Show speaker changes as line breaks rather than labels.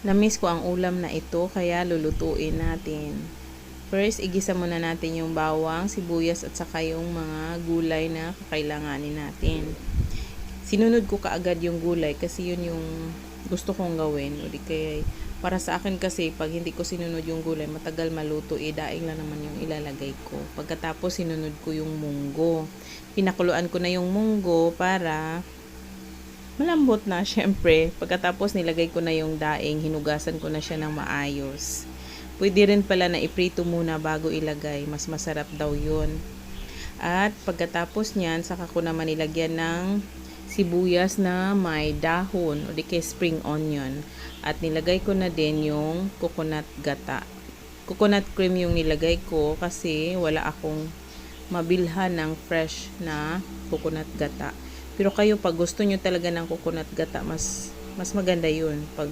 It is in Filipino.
Namiss ko ang ulam na ito kaya lulutuin natin. First, igisa muna natin yung bawang, sibuyas at saka yung mga gulay na kakailanganin natin. Sinunod ko kaagad yung gulay kasi yun yung gusto kong gawin. O di kaya, para sa akin kasi pag hindi ko sinunod yung gulay, matagal maluto, daing lang naman yung ilalagay ko. Pagkatapos sinunod ko yung munggo. Pinakuluan ko na yung munggo para malambot na, syempre. Pagkatapos nilagay ko na yung daing, hinugasan ko na siya ng maayos. Pwede rin pala na iprito muna bago ilagay. Mas masarap daw yun. At pagkatapos niyan, saka ko naman nilagyan ng sibuyas na may dahon o di kaya spring onion. At nilagay ko na din yung coconut gata. Coconut cream yung nilagay ko kasi wala akong mabilhan ng fresh na coconut gata. Pero kayo, pag gusto nyo talaga ng coconut gata, mas maganda yun. Pag